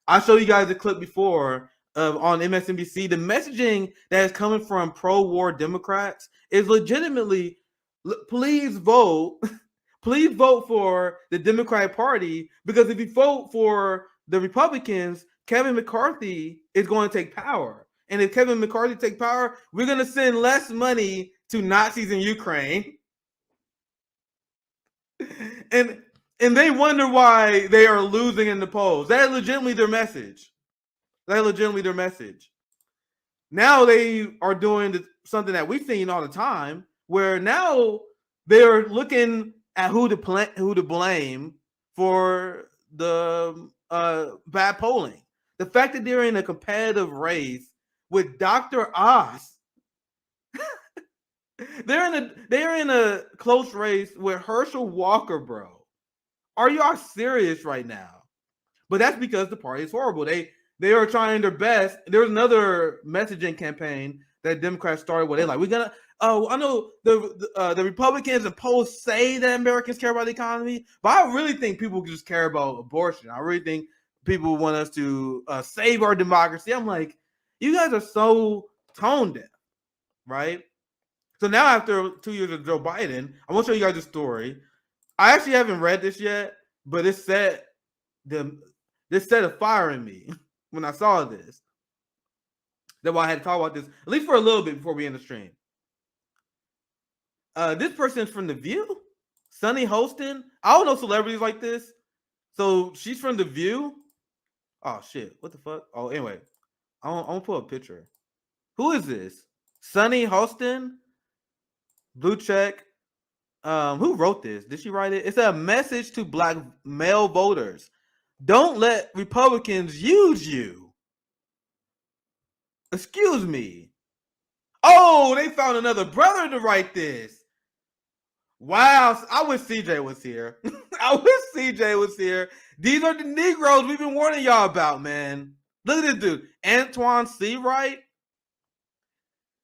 I showed you guys a clip before on MSNBC. The messaging that is coming from pro-war Democrats is legitimately, please vote. Please vote for the Democratic Party, because if you vote for the Republicans, Kevin McCarthy is going to take power. And if Kevin McCarthy takes power, we're going to send less money to Nazis in Ukraine. And they wonder why they are losing in the polls. That is legitimately their message. Now they are doing something that we've seen all the time, where now they're looking at who to blame for the bad polling. The fact that they're in a competitive race with Dr. Oz. they're in a close race with Herschel Walker, bro. Are y'all serious right now? But that's because the party is horrible. They are trying their best. There's another messaging campaign that Democrats started where they're like, we're gonna. Oh, I know the Republicans and polls say that Americans care about the economy, but I really think people just care about abortion. I really think people want us to save our democracy. I'm like, you guys are so tone deaf, right? So now, after 2 years of Joe Biden, I want to show you guys a story. I actually haven't read this yet, but it set a fire in me when I saw this. That's why I had to talk about this, at least for a little bit before we end the stream. This person's from The View, Sunny Hostin. I don't know celebrities like this, so she's from The View. Oh shit! What the fuck? Oh, anyway, I'm gonna pull a picture. Who is this? Sunny Hostin, blue check. Who wrote this? Did she write it? It's a message to black male voters. Don't let Republicans use you. Excuse me. Oh, they found another brother to write this. Wow, I wish CJ was here. These are the Negroes we've been warning y'all about, man. Look at this dude, Antoine C. Wright.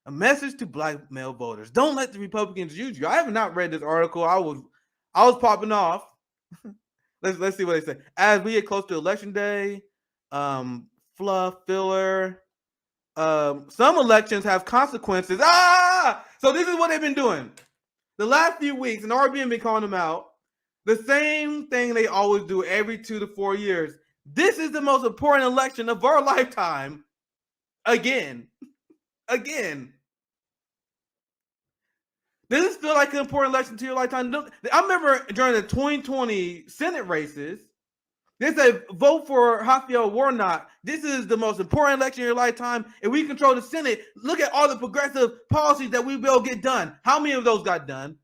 A message to black male voters: don't let the Republicans use you. I have not read this article. I was popping off. Let's see what they say. As we get close to election day, fluff filler. Some elections have consequences. So this is what they've been doing the last few weeks, and RBN been calling them out. The same thing they always do every 2 to 4 years. This is the most important election of our lifetime. Again. Does this feel like an important election to your lifetime? I remember during the 2020 Senate races, they said, vote for Raphael Warnock. This is the most important election in your lifetime. If we control the Senate, look at all the progressive policies that we will get done. How many of those got done?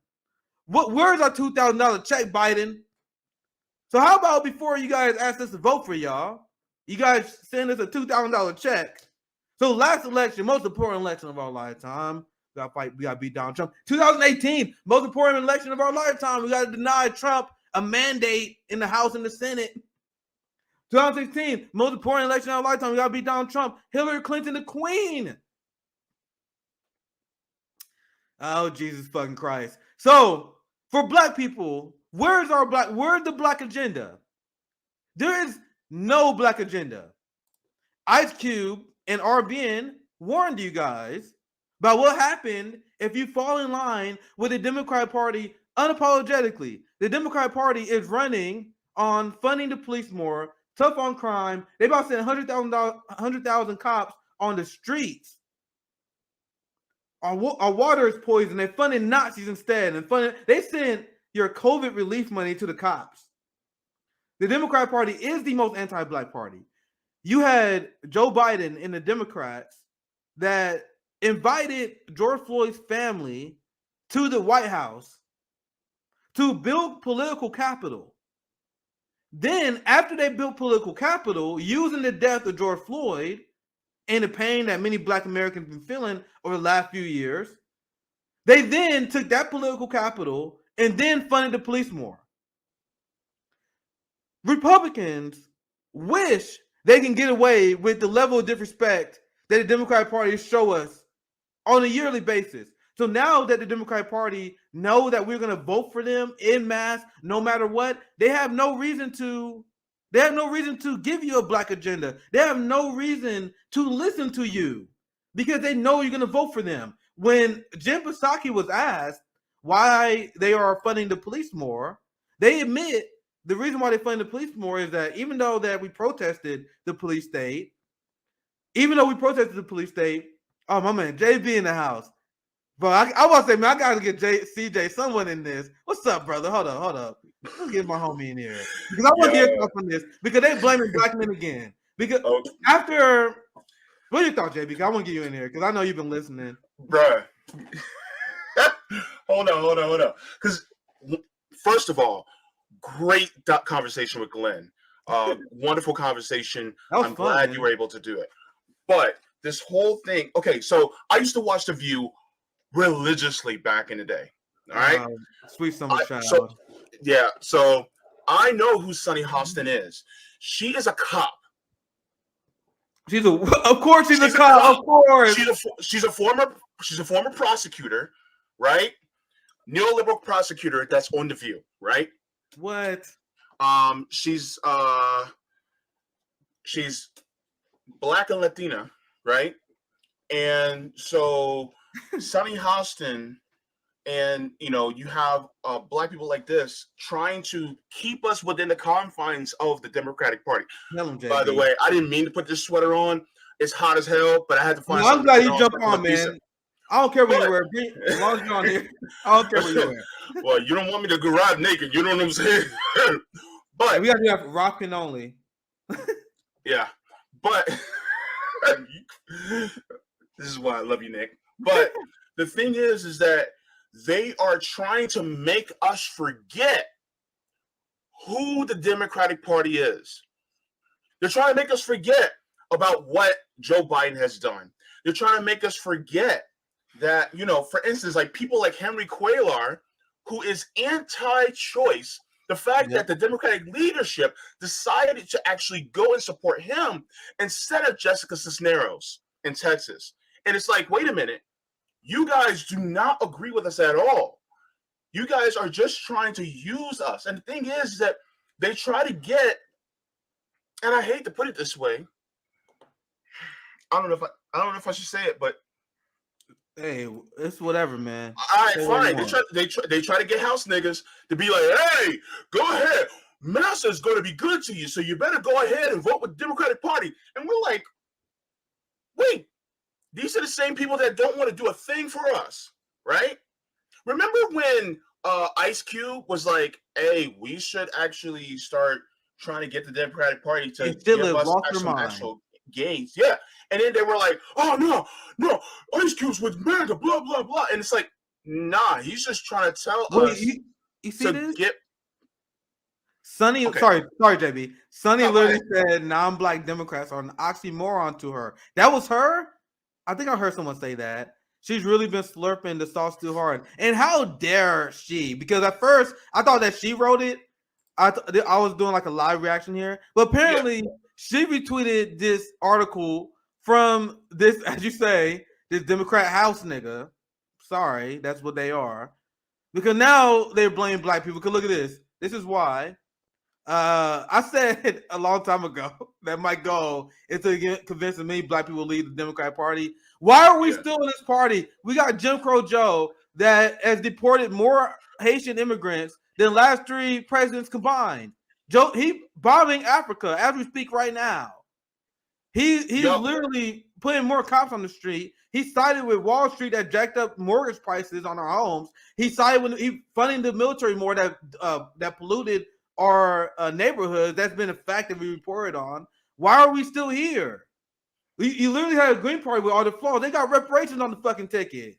Where's our $2,000 check, Biden? So how about before you guys ask us to vote for y'all, you guys send us a $2,000 check? So last election, most important election of our lifetime. We got to beat Donald Trump. 2018, most important election of our lifetime. We got to deny Trump a mandate in the House and the Senate. 2016, most important election of our lifetime. We got to beat Donald Trump. Hillary Clinton, the queen. Oh, Jesus fucking Christ. So for black people, where's the black agenda? There is no black agenda. Ice Cube and RBN warned you guys about what happened if you fall in line with the Democratic Party unapologetically. The Democratic Party is running on funding the police more, tough on crime. They about to send 100,000 cops on the streets. Our water is poisoned. They're funding Nazis instead. They sent your COVID relief money to the cops. The Democratic Party is the most anti-black party. You had Joe Biden and the Democrats that invited George Floyd's family to the White House to build political capital. Then, after they built political capital, using the death of George Floyd and the pain that many black Americans have been feeling over the last few years, they then took that political capital and then funded the police more. Republicans wish they can get away with the level of disrespect that the Democratic Party show us on a yearly basis. So now that the Democratic Party know that we're going to vote for them en masse, no matter what, they have no reason to They have no reason to give you a black agenda. They have no reason to listen to you because they know you're going to vote for them. When Jim Psaki was asked why they are funding the police more, they admit the reason why they fund the police more is that even though that we protested the police state, oh my man, JB in the house. But I want to say, man, I got to get CJ, someone in this. What's up, brother? Hold up. Let's get my homie in here. Because I want to hear thoughts on this. Because they blaming black men again. Because after, what are your thoughts, JB? I want to get you in here because I know you've been listening. Bruh. Hold on. Because, first of all, great conversation with Glenn. Wonderful conversation. I'm glad you were able to do it. But this whole thing, okay, so I used to watch The View religiously back in the day. All right? Sweet summer child. So I know who Sunny Hostin is. She is a cop. Of course she's a cop. Of course. She's a former prosecutor, right? Neoliberal prosecutor that's on The View, right? What? She's Black and Latina, right? And so Sunny Hostin, and you have black people like this trying to keep us within the confines of the Democratic Party. By the way, I didn't mean to put this sweater on. It's hot as hell, but I had to find. I'm glad you jumped on, man. Decent. I don't care what you wear. As long as you're on here, I don't care what you wear. Well, you don't want me to go ride naked. You know what I'm saying? But we got to have rocking only. Yeah, but this is why I love you, Nick. But the thing is that they are trying to make us forget who the Democratic Party is. They're trying to make us forget about what Joe Biden has done. They're trying to make us forget that, for instance, like people like Henry Cuellar, who is anti-choice, the fact that the Democratic leadership decided to actually go and support him instead of Jessica Cisneros in Texas. And it's like, wait a minute. You guys do not agree with us at all. You guys are just trying to use us. And the thing is that they try to get, and I hate to put it this way, I don't know if I should say it, but hey, it's whatever, man. All right, fine. They try to get house niggas to be like, hey, go ahead. Massa is going to be good to you, so you better go ahead and vote with the Democratic Party. And we're like, wait, these are the same people that don't want to do a thing for us, right? Remember when Ice Cube was like, hey, we should actually start trying to get the Democratic Party to give us actual gains. Yeah. And then they were like, oh, no, Ice Cube's with MAGA, blah, blah, blah. And it's like, nah, he's just trying to tell us you see this? Get... Sonny, okay. sorry, JB. Sonny literally said non-black Democrats are an oxymoron to her. That was her? I think I heard someone say that. She's really been slurping the sauce too hard. And how dare she? Because at first, I thought that she wrote it. I was doing like a live reaction here. But apparently, she retweeted this article from this, as you say, this Democrat house nigga. Sorry, that's what they are. Because now they're blaming black people. Because look at this. This is why. I said a long time ago that my goal is to convince as many black people to leave the Democratic Party. Why are we still in this party? We got Jim Crow Joe that has deported more Haitian immigrants than last 3 presidents combined. Joe, he bombing Africa as we speak right now. He's literally putting more cops on the street. He sided with Wall Street that jacked up mortgage prices on our homes. He sided with he funding the military more that polluted our neighborhoods. That's been a fact that we reported on. Why are we still here? You literally had a Green Party with all the flaws. They got reparations on the fucking ticket.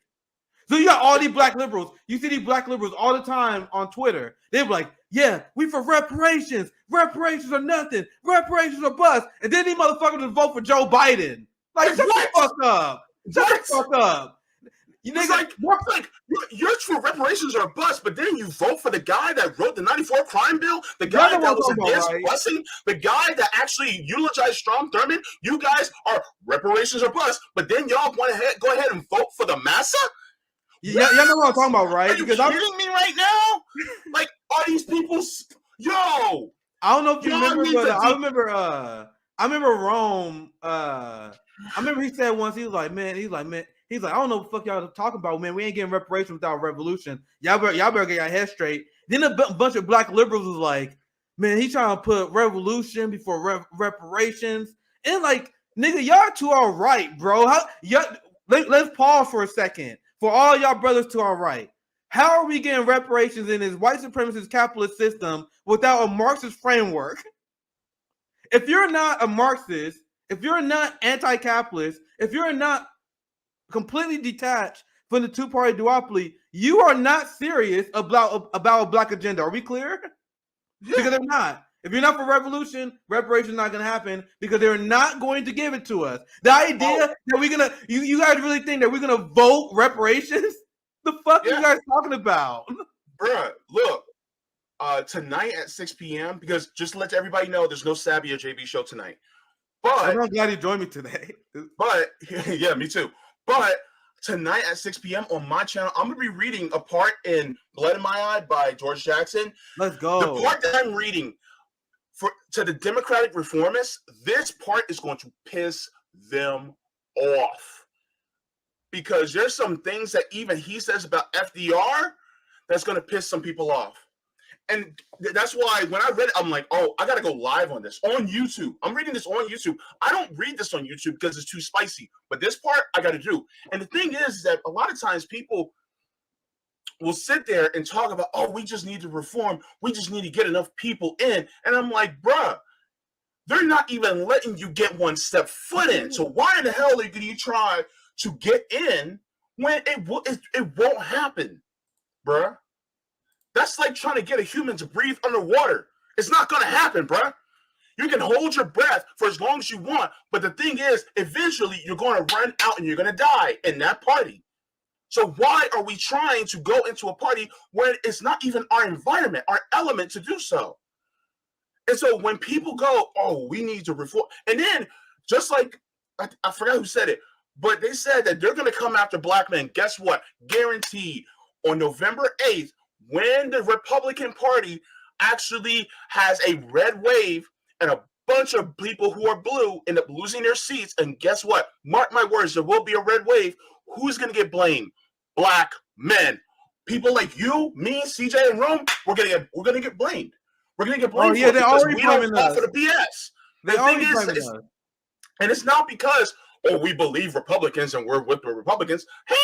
So you got all these black liberals. You see these black liberals all the time on Twitter. They're like, yeah, we for reparations. Reparations are nothing. Reparations are bust. And then these motherfuckers would vote for Joe Biden. Like, shut the fuck up. Shut the fuck up. You niggas, like you're for reparations are a bust, but then you vote for the guy that wrote the 94 crime bill, the guy that was against busing, the guy that actually eulogized Strom Thurmond. You guys are reparations are bust, but then y'all want to go ahead and vote for the massa? Yeah, y'all know what I'm talking about, right? Are you kidding me right now? Like, are these people? Yo, I don't know if you Y'all remember, need but to I remember Rome. I remember he said once, he's like, I don't know what the fuck y'all talking about, man. We ain't getting reparations without revolution. Y'all better get your head straight. Then a bunch of black liberals was like, man, he trying to put revolution before reparations. And like, nigga, y'all to our right, bro. Let's pause for a second. For all y'all brothers to our right, how are we getting reparations in this white supremacist capitalist system without a Marxist framework? If you're not a Marxist, if you're not anti-capitalist, if you're not completely detached from the two-party duopoly, you are not serious about a black agenda. Are we clear? Because they're not. If you're not for revolution, reparations not going to happen because they're not going to give it to us. The idea that we're going to, you guys really think that we're going to vote reparations? The fuck are you guys talking about? Bruh, look, tonight at 6 p.m., because just to let everybody know, there's no Sabby or JB show tonight. But I'm glad you joined me today. But, yeah, me too. But tonight at 6 p.m. on my channel, I'm going to be reading a part in Blood in My Eye by George Jackson. Let's go. The part that I'm reading to the Democratic reformists, this part is going to piss them off. Because there's some things that even he says about FDR that's going to piss some people off. And that's why when I read it, I'm like, oh, I got to go live on this on YouTube. I'm reading this on YouTube. I don't read this on YouTube because it's too spicy. But this part, I got to do. And the thing is that a lot of times people will sit there and talk about, oh, we just need to reform. We just need to get enough people in. And I'm like, bruh, they're not even letting you get one step foot in. So why in the hell are you try to get in when it won't happen, bruh? That's like trying to get a human to breathe underwater. It's not going to happen, bruh. You can hold your breath for as long as you want, but the thing is, eventually you're going to run out and you're going to die in that party. So why are we trying to go into a party where it's not even our environment, our element to do so? And so when people go, oh, we need to reform, and then just like, I forgot who said it, but they said that they're going to come after black men. Guess what? Guaranteed on November 8th, when the Republican Party actually has a red wave and a bunch of people who are blue end up losing their seats, and guess what? Mark my words, there will be a red wave. Who's going to get blamed? Black men. People like you, me, CJ, and Rome, we're going to get blamed. We're going to get blamed for it because we don't fall for the BS. The thing is, and it's not because, oh, we believe Republicans and we're with the Republicans. Hell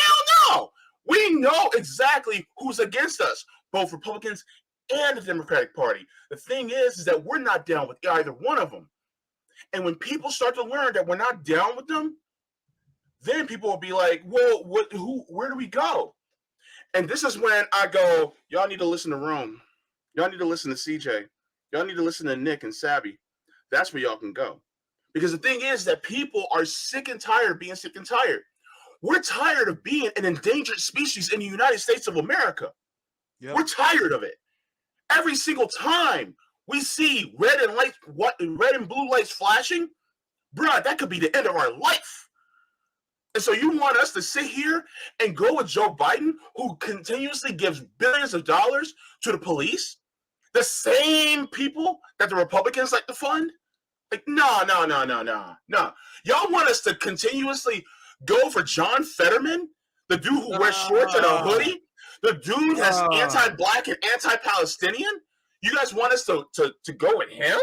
no! We know exactly who's against us, both Republicans and the Democratic Party. The thing is that we're not down with either one of them. And when people start to learn that we're not down with them, then people will be like, well, where do we go? And this is when I go, y'all need to listen to Rome. Y'all need to listen to CJ. Y'all need to listen to Nick and Sabby. That's where y'all can go. Because the thing is that people are sick and tired of being sick and tired. We're tired of being an endangered species in the United States of America. Yep. We're tired of it. Every single time we see red and blue lights flashing, bruh, that could be the end of our life. And so you want us to sit here and go with Joe Biden, who continuously gives billions of dollars to the police, the same people that the Republicans like to fund? Like, no. Y'all want us to continuously go for John Fetterman, the dude who wears shorts and a hoodie, the dude that's anti-black and anti-Palestinian? You guys want us to go with him?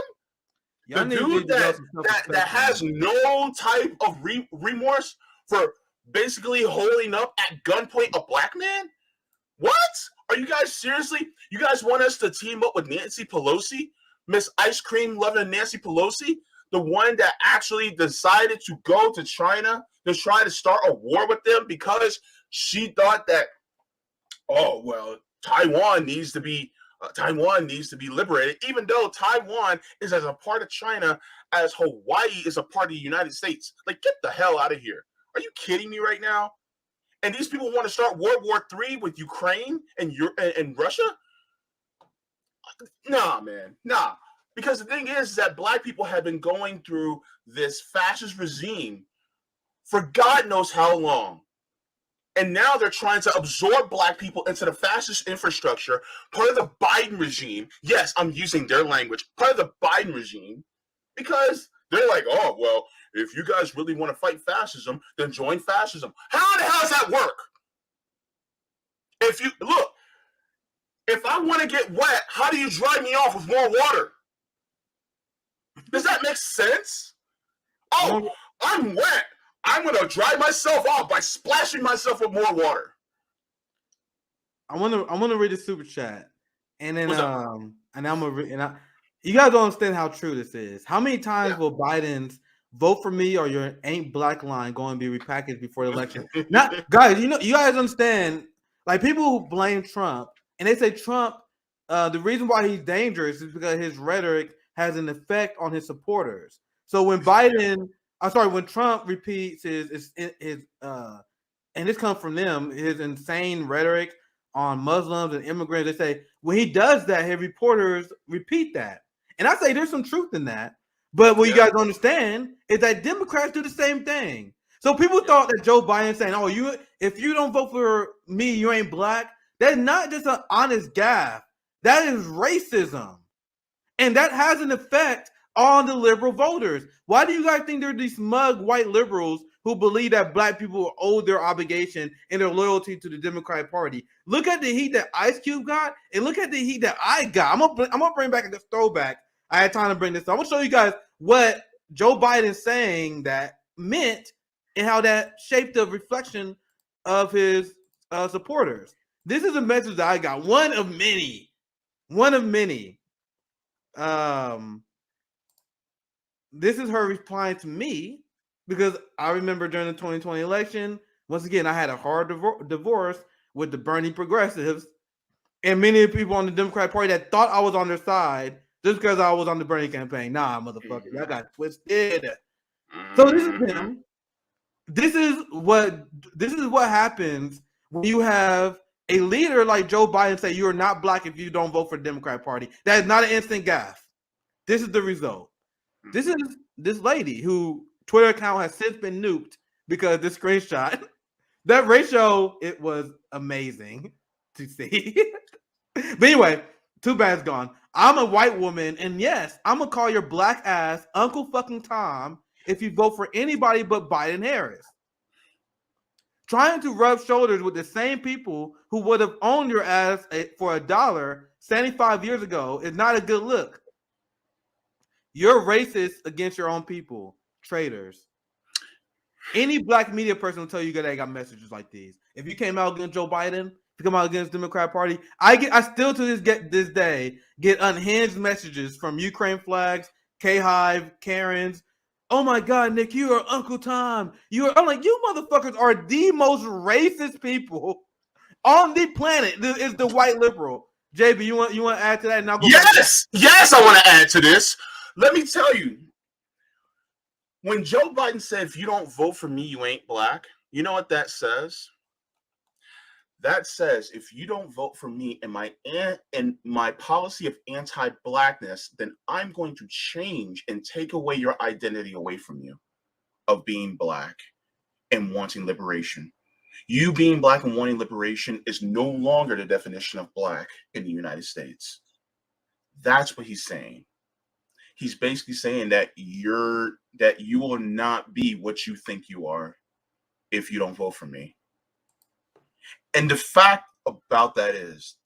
The dude that has no type of remorse for basically holding up at gunpoint a black man? What? Are you guys seriously? You guys want us to team up with Nancy Pelosi? Miss Ice Cream loving Nancy Pelosi? The one that actually decided to go to China to try to start a war with them because she thought that, oh, well, Taiwan needs to be liberated, even though Taiwan is as a part of China as Hawaii is a part of the United States. Like, get the hell out of here. Are you kidding me right now? And these people want to start World War III with Ukraine and Russia? Nah, man, nah. Because the thing is that black people have been going through this fascist regime for God knows how long. And now they're trying to absorb black people into the fascist infrastructure, part of the Biden regime. Yes, I'm using their language, part of the Biden regime, because they're like, oh, well, if you guys really want to fight fascism, then join fascism. How the hell does that work? If you look, if I want to get wet, how do you dry me off with more water? Does that make sense? Oh, I'm wet. I'm going to dry myself off by splashing myself with more water. I want to read the super chat, and then and I'm gonna you guys don't understand how true this is. How many times will Biden's "vote for me" or your "ain't black" line going to be repackaged before the election? Not guys, you guys understand. Like people who blame Trump and they say Trump, the reason why he's dangerous is because his rhetoric has an effect on his supporters. So when when Trump repeats his and this comes from them, his insane rhetoric on Muslims and immigrants. They say when he does that, his reporters repeat that. And I say there's some truth in that. But what you guys understand is that Democrats do the same thing. So people thought that Joe Biden saying, "Oh, if you don't vote for me, you ain't black." That's not just an honest gaffe. That is racism. And that has an effect on the liberal voters. Why do you guys think there are these smug white liberals who believe that black people owe their obligation and their loyalty to the Democratic Party? Look at the heat that Ice Cube got, and look at the heat that I got. I'm gonna bring back a throwback. I had time to bring this up. I'm gonna show you guys what Joe Biden saying that meant and how that shaped the reflection of his supporters. This is a message that I got. One of many. One of many. This is her replying to me because I remember during the 2020 election, once again, I had a hard divorce with the Bernie progressives and many people on the Democratic Party that thought I was on their side just because I was on the Bernie campaign. Nah, motherfucker, y'all got twisted. So this is him. This is what happens when you have a leader like Joe Biden say you are not black if you don't vote for the Democratic Party. That is not an instant gaffe. This is the result. This is this lady who Twitter account has since been nuked because this screenshot. That ratio, it was amazing to see. But anyway, too bad it's gone. I'm a white woman, and yes, I'm gonna call your black ass Uncle fucking Tom if you vote for anybody but Biden Harris. Trying to rub shoulders with the same people who would have owned your ass for $1 75 years ago is not a good look. You're racist against your own people, traitors. Any black media person will tell you that they got messages like these. If you came out against Joe Biden, if you come out against the Democrat Party, I still to this day get unhinged messages from Ukraine flags, K-Hive, Karens. Oh my God, Nick, you are Uncle Tom. I'm like, you motherfuckers are the most racist people on the planet. This is the white liberal. JB, you want to add to that? And I'll go back. Yes, I want to add to this. Let me tell you, when Joe Biden said, if you don't vote for me, you ain't black, you know what that says? That says, if you don't vote for me and my policy of anti-blackness, then I'm going to change and take away your identity away from you of being black and wanting liberation. You being black and wanting liberation is no longer the definition of black in the United States. That's what he's saying. He's basically saying that you will not be what you think you are if you don't vote for me. And the fact about that is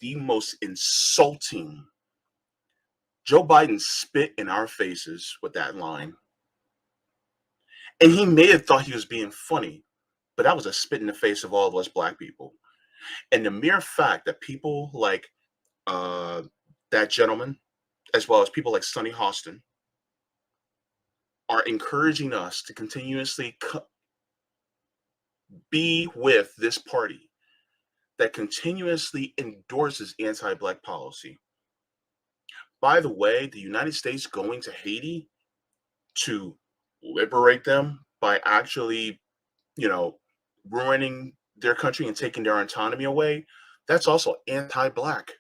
the most insulting. Joe Biden spit in our faces with that line. And he may have thought he was being funny, but that was a spit in the face of all of us black people. And the mere fact that people like that gentleman, as well as people like Sonny Hostin, are encouraging us to continuously be with this party that continuously endorses anti-black policy. By the way, the United States going to Haiti to liberate them by actually, ruining their country and taking their autonomy away, that's also anti-black.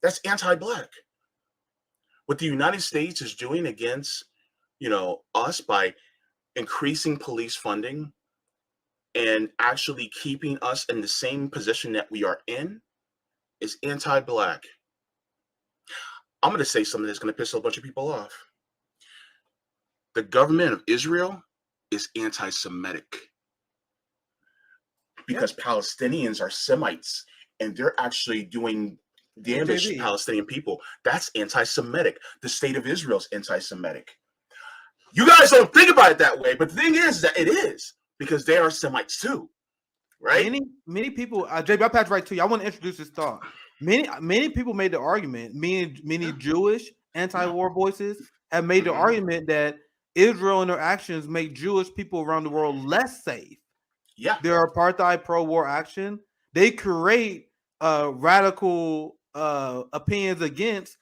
That's anti-black. What the United States is doing against, us by increasing police funding, and actually keeping us in the same position that we are in is anti-Black. I'm going to say something that's going to piss a bunch of people off. The government of Israel is anti-Semitic because Palestinians are Semites and they're actually doing damage to Palestinian people. That's anti-Semitic. The state of Israel is anti-Semitic. You guys don't think about it that way, but the thing is that it is, because they are Semites too, right? Many people, JB, I'll pass right to you. I want to introduce this thought. Many people made the argument, many Jewish anti-war voices have made the argument that Israel and their actions make Jewish people around the world less safe. Yeah. Their apartheid pro-war action, they create radical opinions against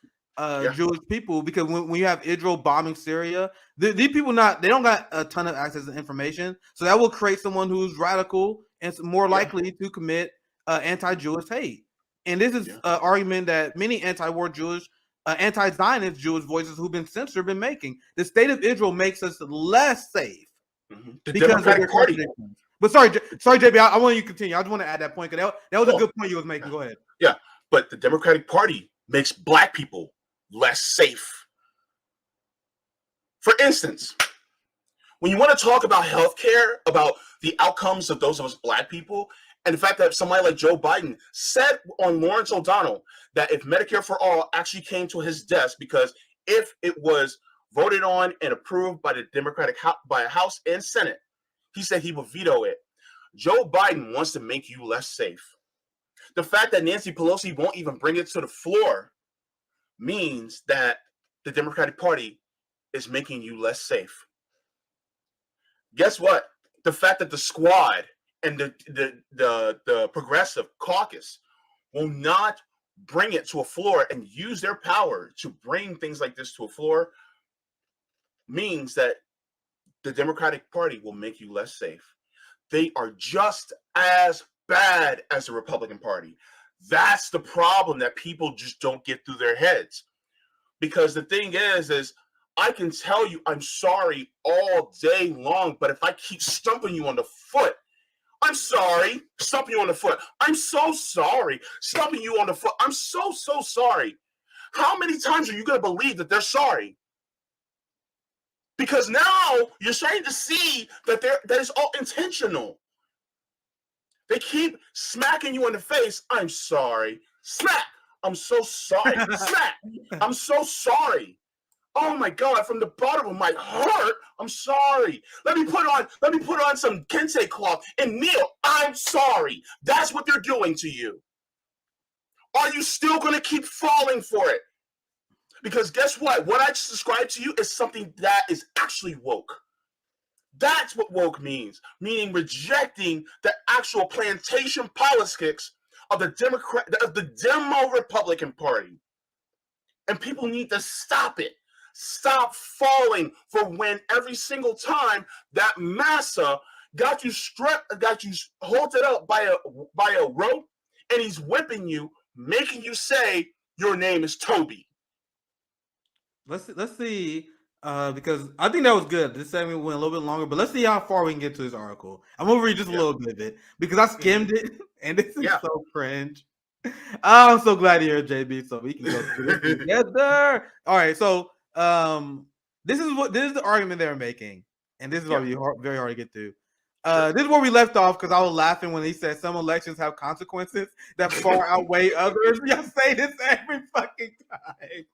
Jewish people, because when you have Israel bombing Syria, these people they don't got a ton of access to information, so that will create someone who's radical and more likely to commit anti-Jewish hate. And this is an argument that many anti-war Jewish, anti-Zionist Jewish voices who've been censored been making. The state of Israel makes us less safe The because Democratic of their Party. But sorry, JB, I want you to continue. I just want to add that point, because that was a good point you was making. Go ahead. Yeah, but the Democratic Party makes Black people less safe. For instance, when you want to talk about healthcare, about the outcomes of those of us Black people, and the fact that somebody like Joe Biden said on Lawrence O'Donnell that if Medicare for All actually came to his desk, because if it was voted on and approved by the by a House and Senate, he said he would veto it. Joe Biden wants to make you less safe. The fact that Nancy Pelosi won't even bring it to the floor means that the Democratic Party is making you less safe. Guess what? The fact that the Squad and the Progressive Caucus will not bring it to a floor and use their power to bring things like this to a floor means that the Democratic Party will make you less safe. They are just as bad as the Republican Party. That's the problem that people just don't get through their heads. Because the thing is I can tell you I'm sorry all day long, but if I keep stumping you on the foot, I'm sorry, stumping you on the foot. I'm so sorry, stumping you on the foot. I'm so sorry. How many times are you going to believe that they're sorry? Because now you're starting to see that is all intentional. They keep smacking you in the face. I'm sorry. Smack. I'm so sorry. Smack. I'm so sorry. Oh my God, from the bottom of my heart, I'm sorry. Let me put on some kente cloth and kneel. I'm sorry. That's what they're doing to you. Are you still going to keep falling for it? Because guess what? What I just described to you is something that is actually woke. That's what woke means, meaning rejecting the actual plantation politics of the Demo Republican Party. And people need to stop it. Stop falling for when every single time that massa got you halted up by a rope, and he's whipping you, making you say your name is Toby. Let's see, because I think that was good. This segment went a little bit longer, but let's see how far we can get to this article. I'm gonna read just a little bit of it because I skimmed it, and this is so cringe. I'm so glad you're here, JB, so we can go through this together. All right, so this is the argument they're making, and this is gonna be very hard to get through. This is where we left off, because I was laughing when he said some elections have consequences that far outweigh others. Y'all say this every fucking time.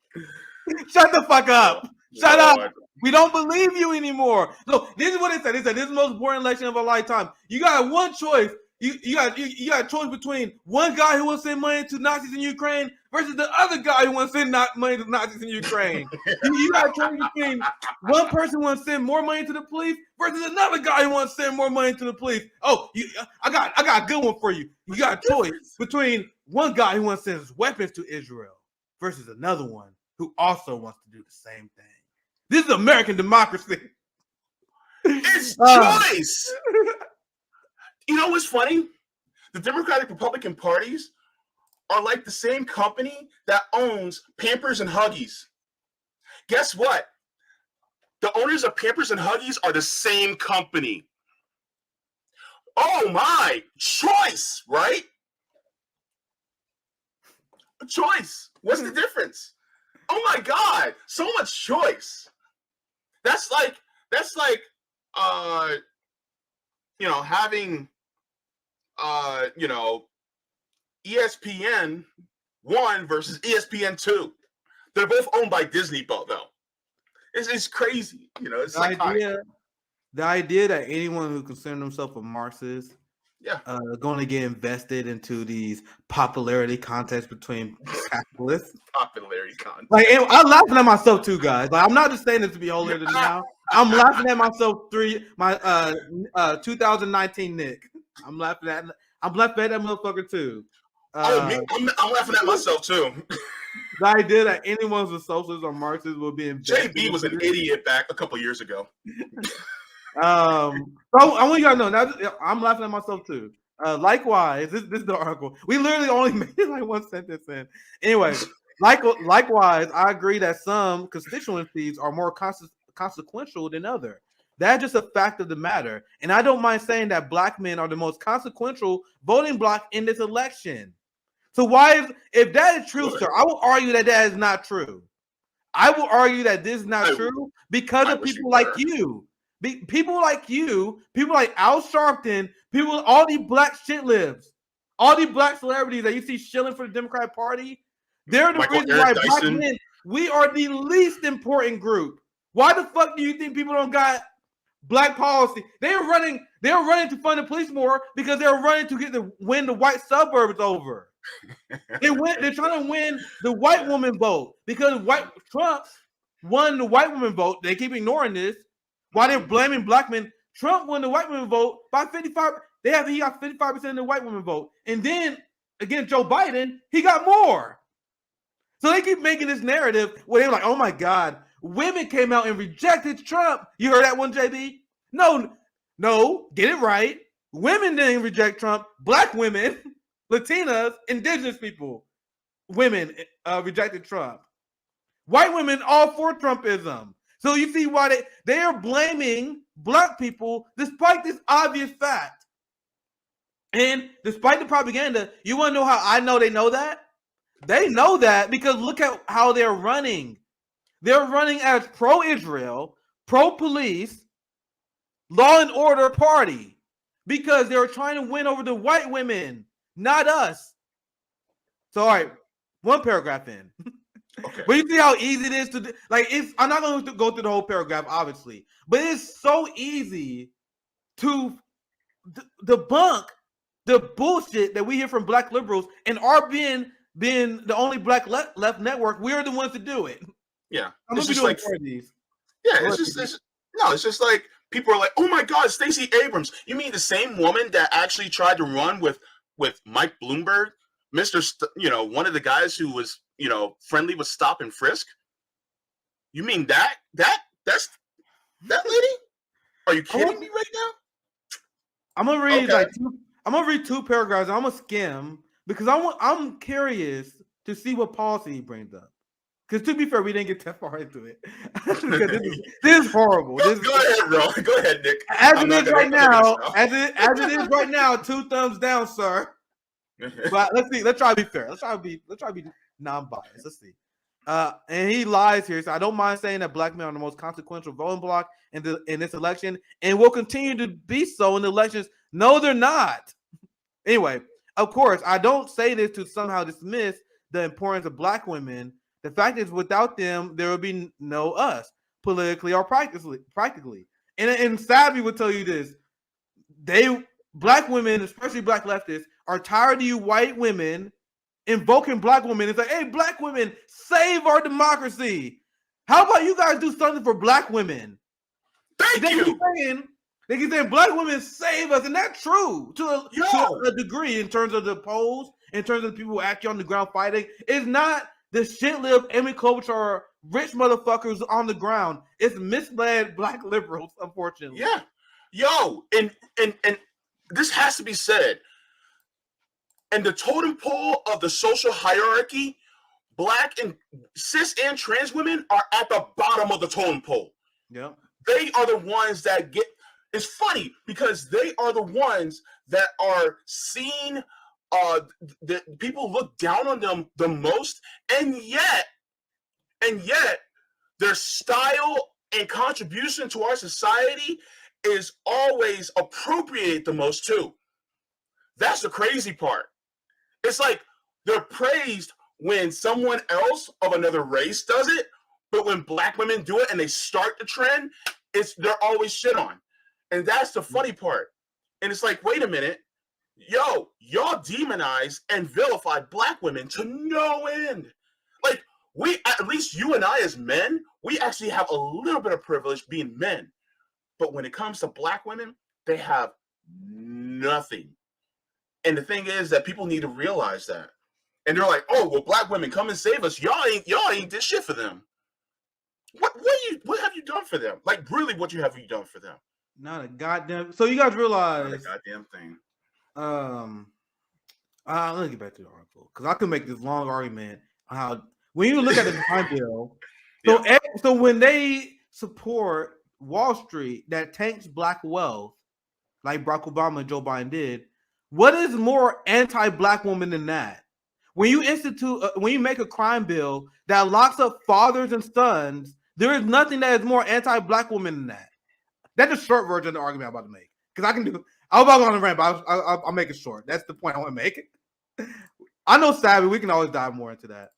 Shut the fuck up. Shut up. We don't believe you anymore. Look, this is what it said. It said this is the most important election of our lifetime. You got one choice. You got a choice between one guy who wants to send money to Nazis in Ukraine versus the other guy who wants to send money to Nazis in Ukraine. You got a choice between one person who wants to send more money to the police versus another guy who wants to send more money to the police. Oh, I got a good one for you. You got a choice between one guy who wants to send weapons to Israel versus another one who also wants to do the same thing. This is American democracy. It's choice. You know what's funny? The Democratic Republican parties are like the same company that owns Pampers and Huggies. Guess what? The owners of Pampers and Huggies are the same company. Oh my, choice, right? A choice. What's the difference? Oh my God, so much choice. That's like uh having ESPN 1 versus ESPN 2. They're both owned by Disney, though. It's crazy. It's The psychotic. idea that anyone who considers themselves a Marxist Yeah. going to get invested into these popularity contests between capitalists. Popularity content. Like, I'm laughing at myself too, guys. Like, I'm not just saying this to be holier than thou. I'm laughing at myself 2019 Nick. I'm laughing at that motherfucker too. Me, I'm laughing at myself too. The idea that anyone who's a socialist or Marxist will be invested. JB was an idiot back a couple years ago. So I want you guys to know. Now, I'm laughing at myself too. Likewise, this is the article. We literally only made like one sentence in. Anyway, likewise, I agree that some constituencies are more consequential than others. That's just a fact of the matter. And I don't mind saying that black men are the most consequential voting bloc in this election. So if that is true, sir, I will argue that is not true. I will argue that this is not true because of people like you. People like you, people like Al Sharpton, all these black shit libs, all these black celebrities that you see shilling for the Democratic Party, they're the reason why black men, we are the least important group. Why the fuck do you think people don't got black policy? They're running to fund the police more because they're running to win the white suburbs over. They're trying to win the white woman vote because Trump won the white woman vote. They keep ignoring this. While they're blaming black men, Trump won the white women vote by 55. He got 55% of the white women vote. And then against Joe Biden, he got more. So they keep making this narrative where they're like, oh my God, women came out and rejected Trump. You heard that one, JB? No, get it right. Women didn't reject Trump. Black women, Latinas, indigenous people, women rejected Trump. White women all for Trumpism. So you see why they are blaming black people despite this obvious fact. And despite the propaganda, you want to know how I know they know that? They know that because look at how they're running. They're running as pro-Israel, pro-police, law and order party because they're trying to win over the white women, not us. So, all right, one paragraph in. Okay. But you see how easy it is to do, I'm not going to go through the whole paragraph, obviously, but it's so easy to debunk the bullshit that we hear from black liberals and our being the only black left network. We're the ones to do it. Yeah, it's just like these. Yeah, it's just like people are like, oh my God, Stacey Abrams. You mean the same woman that actually tried to run with Mike Bloomberg, one of the guys who was friendly with stop and frisk? You mean that's that lady? Are you kidding me right now? I'm gonna read I'm gonna read 2 paragraphs. I'm gonna skim because I'm curious to see what policy he brings up. Because to be fair, we didn't get that far into it. this is horrible. Go ahead, bro. Go ahead, Nick. As it is right now, 2 thumbs down, sir. But let's see. Let's try to be fair. Let's try to be non-biased. Let's see. And he lies here. So I don't mind saying that black men are the most consequential voting bloc in this election, and will continue to be so in the elections. No, they're not. Anyway, of course, I don't say this to somehow dismiss the importance of black women. The fact is, without them, there would be no us, politically or practically. And Savvy would tell you this: black women, especially black leftists, are tired of you white women invoking black women. It's like, hey, black women, save our democracy. How about you guys do something for black women? Thank you. They keep saying black women save us, and that's true to a degree in terms of the polls, in terms of the people who actually on the ground fighting. It's not the shit-lived Amy Klobuchar rich motherfuckers on the ground. It's misled black liberals, unfortunately. Yeah. Yo, and this has to be said. And the totem pole of the social hierarchy, black and cis and trans women are at the bottom of the totem pole. Yeah. They are the ones that get, it's funny because they are the ones that are seen. The people look down on them the most, and yet their style and contribution to our society is always appropriated the most too. That's the crazy part. It's like they're praised when someone else of another race does it, but when black women do it and they start the trend, they're always shit on. And that's the funny part. And it's like, wait a minute, y'all demonize and vilify black women to no end. Like, we, at least you and I as men, we actually have a little bit of privilege being men. But when it comes to black women, they have nothing. And the thing is that people need to realize that. And they're like, oh, well, black women, come and save us. Y'all ain't did shit for them. What have you done for them? Like, really, what have you done for them? Not a goddamn. So you guys realize not a goddamn thing. Let's get back to the article because I could make this long argument on how when you look at the crime bill. So when they support Wall Street that tanks black wealth, like Barack Obama and Joe Biden did, what is more anti-black woman than that? When you when you make a crime bill that locks up fathers and sons, there is nothing that is more anti-black woman than that. That's a short version of the argument I'm about to make. Because I was about to go on a rant, but I'll make it short. That's the point I want to make. I know, Savvy, we can always dive more into that.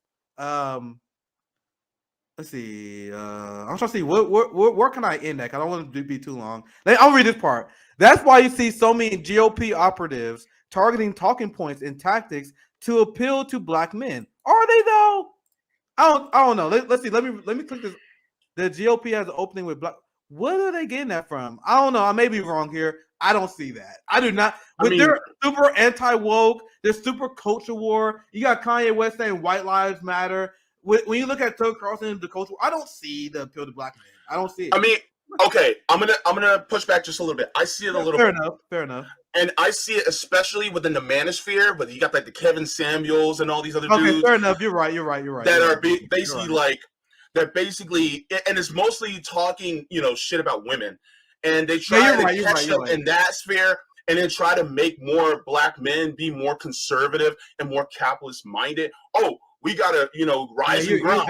Let's see. I'm trying to see where can I end that? Because I don't want it to be too long. I'll read this part. That's why you see so many GOP operatives targeting talking points and tactics to appeal to black men. Are they though? I don't know. Let's see. Let me click this. The GOP has an opening with black. What are they getting that from? I don't know. I may be wrong here. I don't see that. I do not. They're super anti-woke. They're super culture war. You got Kanye West saying white lives matter. When you look at Tucker Carlson and the culture, I don't see the appeal to black men. I don't see it. I mean, okay, I'm gonna push back just a little bit. I see it a little bit. Fair enough. And I see it especially within the manosphere, but you got like the Kevin Samuels and all these other dudes. Okay, fair enough. You're right. That are basically like, they're basically, and it's mostly talking, shit about women. And they try to catch up in that sphere and then try to make more black men be more conservative and more capitalist minded. Oh, we gotta, rise and grind.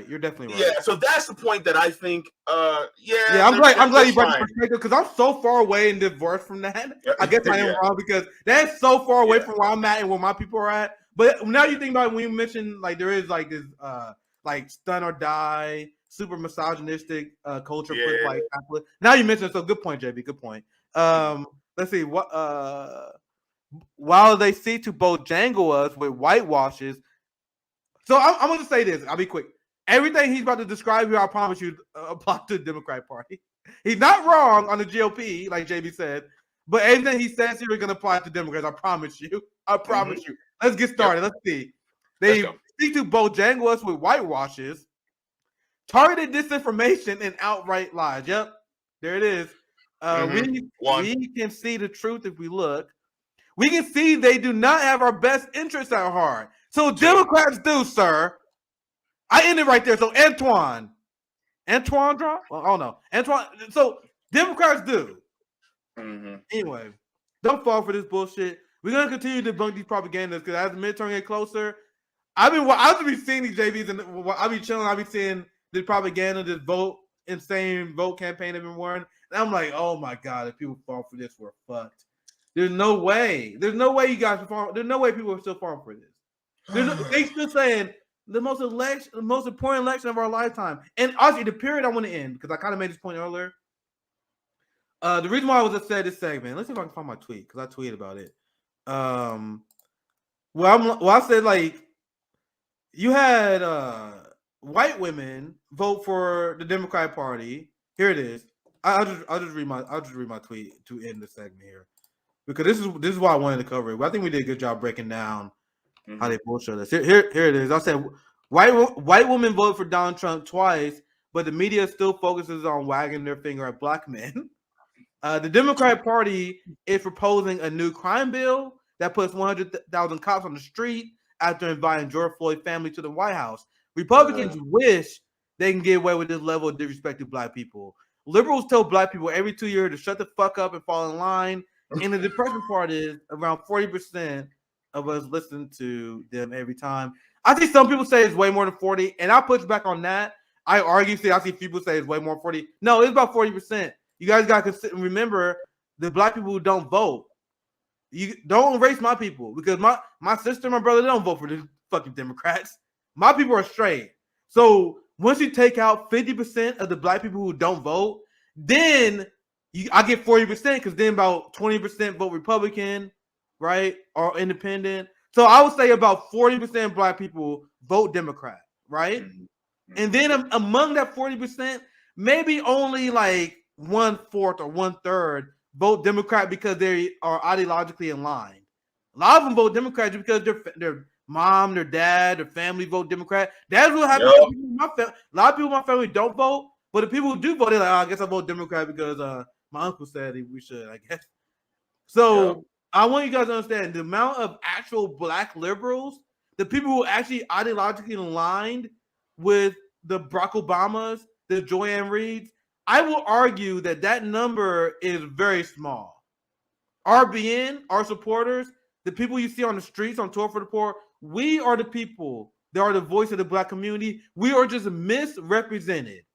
You're definitely right. Yeah, so that's the point that I think. Yeah, I'm glad you brought the perspective because I'm so far away and divorced from that. I guess I am wrong because that's so far away from where I'm at and where my people are at. But now you think about it, when you mention like there is like this like stun or die, super misogynistic culture. Like now you mentioned, so good point, JB. Good point. Let's see what while they seek to bojangle us with whitewashes. So I'm going to say this. I'll be quick. Everything he's about to describe here, I promise you, apply to the Democratic Party. He's not wrong on the GOP, like JB said, but everything he says here is going to apply to Democrats. I promise you. I promise you. Let's get started. Let's see. They seek to bojangle us with whitewashes, targeted disinformation, and outright lies. Yep, there it is. We can see the truth if we look. We can see they do not have our best interests at heart. So Democrats do, sir. I ended right there. So Antoine draw? Well, I don't know. Antoine. So Democrats do. Anyway, don't fall for this bullshit. We're gonna continue to debunk these propagandas because as the midterm get closer, I've been seeing these JVs and I'll be chilling. I'll be seeing the propaganda, this insane vote campaign they've been wearing, and I'm like, oh my god, if people fall for this, we're fucked. There's no way. There's no way you guys are falling. There's no way people are still falling for this. They still saying the most important election of our lifetime. And honestly, the period I want to end, because I kind of made this point earlier. The reason why I was upset this segment, let's see if I can find my tweet, because I tweeted about it. I said like you had white women vote for the Democratic Party. Here it is. I'll just read my tweet to end the segment here. Because this is why I wanted to cover it. But I think we did a good job breaking down how they bullshit us. Here it is. I said white women voted for Donald Trump twice, but the media still focuses on wagging their finger at black men. The Democratic Party is proposing a new crime bill that puts 100,000 cops on the street after inviting George Floyd's family to the White House. Republicans wish they can get away with this level of disrespect to black people. Liberals tell black people every 2 years to shut the fuck up and fall in line. And the depressing part is around 40% of us listen to them every time. I think some people say it's way more than 40, and I'll push back on that. I argue, I see people say it's way more than 40. No, it's about 40%. You guys got to remember the black people who don't vote. You don't erase my people, because my sister, my brother, they don't vote for the fucking Democrats. My people are straight. So once you take out 50% of the black people who don't vote, then I get 40%, because then about 20% vote Republican, right, or independent. So I would say about 40% black people vote Democrat, right? Mhm. And then among that 40%, maybe only like 1/4 or 1/3 vote Democrat because they are ideologically in line. A lot of them vote Democrat because their mom, their dad, their family vote Democrat. That's what happens to people in my family. A lot of people in my family don't vote, but the people who do vote, they're like, I guess I vote Democrat because my uncle said we should, I guess. So I want you guys to understand the amount of actual black liberals, the people who actually ideologically aligned with the Barack Obamas, the Joanne Reeds. I will argue that that number is very small. RBN, our supporters, the people you see on the streets on Tour for the Poor, we are the people that are the voice of the black community. We are just misrepresented.